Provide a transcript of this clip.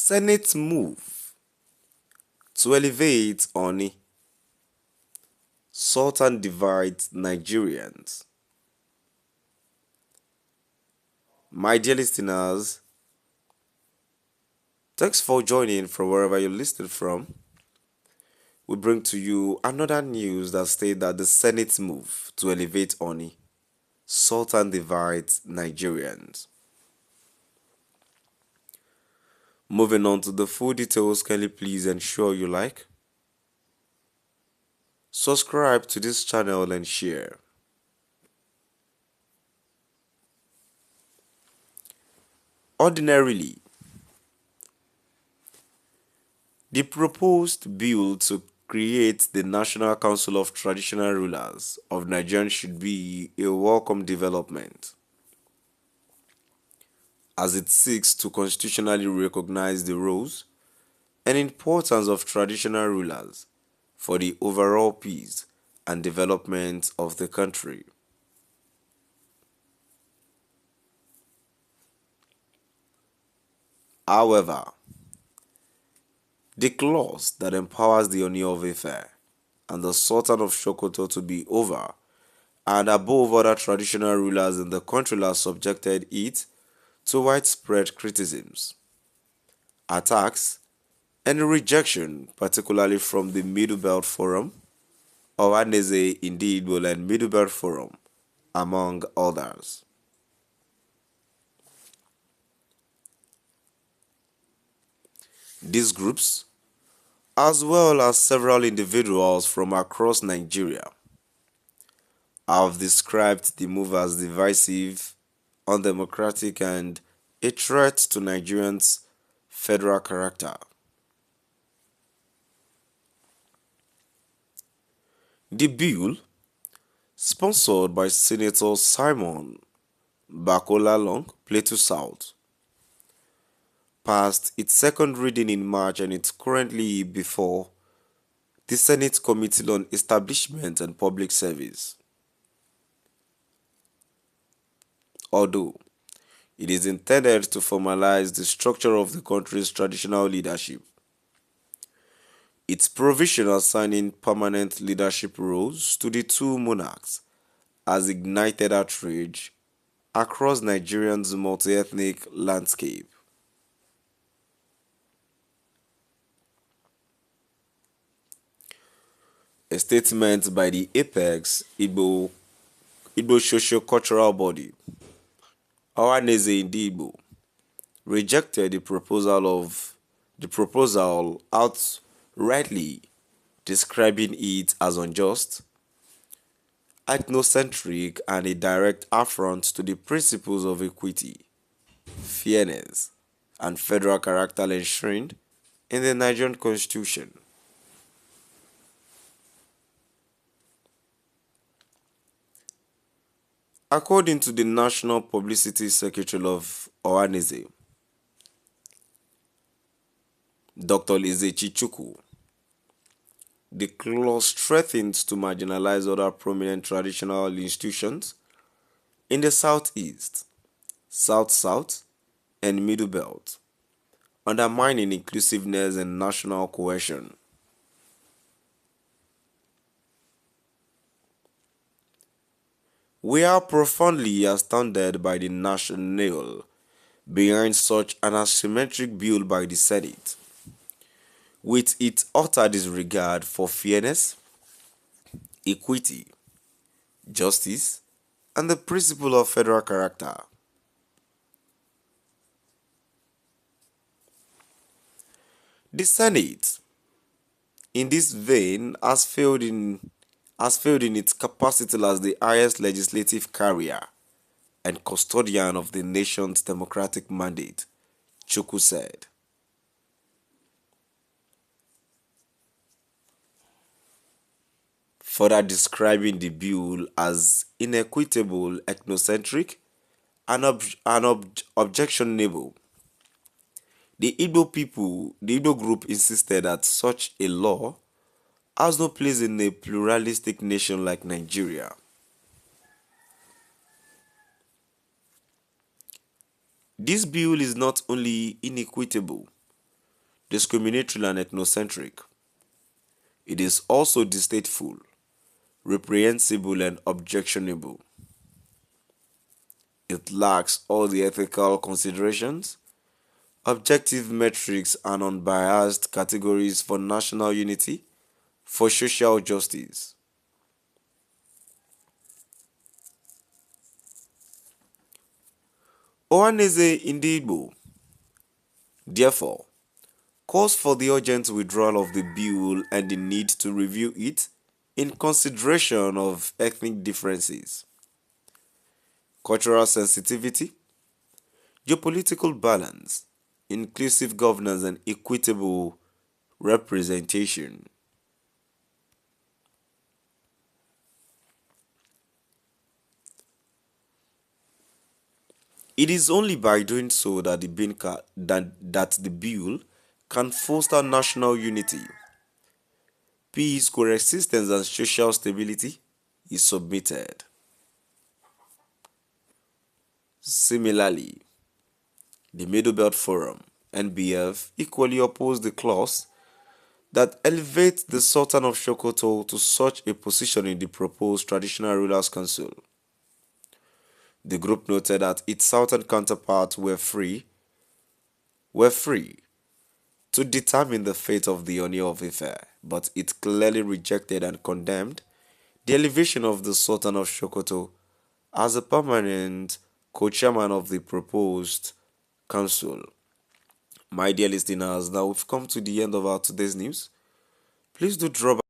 Senate move to elevate Ooni. Sultan divides Nigerians. My dear listeners, thanks for joining from wherever you're listening from. We bring to you another news that states that the Senate move to elevate Ooni. Sultan divides Nigerians. Moving on to the full details, kindly please ensure you like, subscribe to this channel and share. Ordinarily, the proposed bill to create the National Council of Traditional Rulers of Nigeria should be a welcome development, as it seeks to constitutionally recognize the roles and importance of traditional rulers for the overall peace and development of the country. However, the clause that empowers the Ooni of Ife and the Sultan of Sokoto to be over and above other traditional rulers in the country has subjected it to widespread criticisms, attacks, and rejection, particularly from the Middle Belt Forum, Ohaneze Indigbo and Middle Belt Forum, among others. These groups, as well as several individuals from across Nigeria, have described the move as divisive, undemocratic, and a threat to Nigerians' federal character. The bill, sponsored by Senator Simon Bakola Plateau South, passed its second reading in March and it's currently before the Senate Committee on Establishment and Public Service. Although it is intended to formalize the structure of the country's traditional leadership, its provision assigning permanent leadership roles to the two monarchs has ignited outrage across Nigeria's multi-ethnic landscape. A statement by the Apex Igbo socio-cultural body, Ohaneze Indigbo, rejected the proposal outrightly, describing it as unjust, ethnocentric, and a direct affront to the principles of equity, fairness, and federal character enshrined in the Nigerian Constitution. According to the National Publicity Secretary of Ohaneze, Dr. Ezechi Chukwu, the clause threatens to marginalize other prominent traditional institutions in the Southeast, South-South, and Middle Belt, undermining inclusiveness and national cohesion. We are profoundly astounded by the rationale behind such an asymmetric bill by the Senate, with its utter disregard for fairness, equity, justice, and the principle of federal character. The Senate, in this vein, has failed in its capacity as the highest legislative carrier and custodian of the nation's democratic mandate, Chukwu said. Further describing the bill as inequitable, ethnocentric, and objectionable, the Igbo group insisted that such a law has no place in a pluralistic nation like Nigeria. This bill is not only inequitable, discriminatory and ethnocentric. It is also distasteful, reprehensible, and objectionable. It lacks all the ethical considerations, objective metrics, and unbiased categories for national unity, for social justice. Ohaneze Indigbo, therefore, calls for the urgent withdrawal of the bill and the need to review it in consideration of ethnic differences, cultural sensitivity, geopolitical balance, inclusive governance, and equitable representation. It is only by doing so that that the bill can foster national unity, peace, coexistence, and social stability is submitted. Similarly, the Middle Belt Forum (NBF) equally opposed the clause that elevates the Sultan of Sokoto to such a position in the proposed Traditional Rulers Council. The group noted that its southern counterparts were free to determine the fate of the Oni of Ife, but it clearly rejected and condemned the elevation of the Sultan of Sokoto as a permanent co-chairman of the proposed council. My dear listeners, now we've come to the end of our today's news. Please do drop